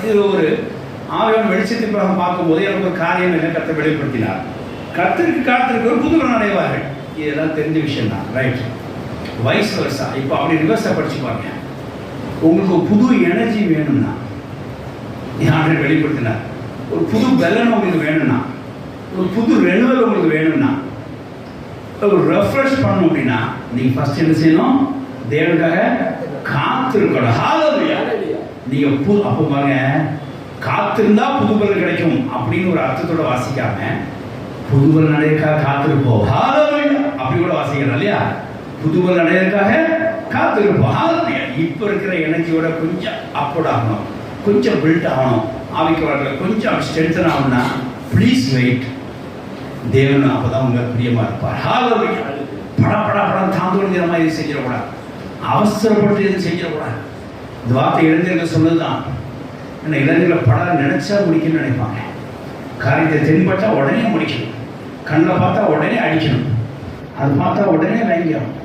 இது ஒரு ஆவியானவர் வெளிச்சத்திற்காக பார்க்கும்போது எனக்கு ஒரு காரியம் என்ன கர்த்தர் வெளிப்படுத்தினார். கர்த்தருக்கு காத்திருக்கிற புதுபலன் அடைவார்கள். இதெல்லாம் தெரிஞ்ச விஷயம் தான், ரைட்? Wise versa. இப்போ அப்படி ரிவர்ஸாக படிச்சு பாருங்க. உங்களுக்கு ஒரு புது எனர்ஜி வேணும்னா ஆண்டவர் வெளிப்படுத்தினார். ஒரு புது பலன் உங்களுக்கு வேணும்னா, ஒரு புது ரெனுவல் உங்களுக்கு வேணும்னா, ஒரு ரெஃப்ரெஷ் பண்ணணும் அப்படின்னா நீங்க ஃபர்ஸ்ட் என்ன செய்யணும்? தேவனுக்காக காத்திருக்கணும். ஹalleluya. நீங்க அப்போ பாருங்க, காத்திருந்தா புது பலன் கிடைக்கும் அப்படின்னு ஒரு அர்த்தத்தோட வாசிக்காம புது பலன் அடையறதுக்காக காத்திருப்போம். ஹalleluya. அப்படி கூட வாசிக்கிறோம் இல்லையா? புது பலன் அடையறதுக்காக காத்திருப்போம். ஹalleluya. இப்போ இருக்கிற எனர்ஜியோட கொஞ்சம் அப்போட் ஆகணும், கொஞ்சம் பில்ட் ஆகணும், ஆவிக்கு வரல கொஞ்சம் ஸ்ட்ரென்தன் ஆகணும்னா ப்ளீஸ் வெயிட். தேவன் அப்பதான் உங்களுக்கு பிரியமா இருப்பார். ஹalleluya. படம் தாந்தோடுங்கிற மாதிரி எதுவும் செஞ்சிடக்கூடாது, அவசரப்பட்டு எதுவும் செஞ்சிடக்கூடாது. இந்த வார்த்தை இளைஞர்கள் சொன்னதுதான். ஏன்னா இளைஞர்களை படம் நினைச்சா முடிக்கணும்னு நினைப்பாங்க. காரியத்தை தென்பட்டா உடனே முடிக்கணும், கண்ணில் பார்த்தா உடனே அடிக்கணும், அது பார்த்தா உடனே வாங்கிக்கணும்.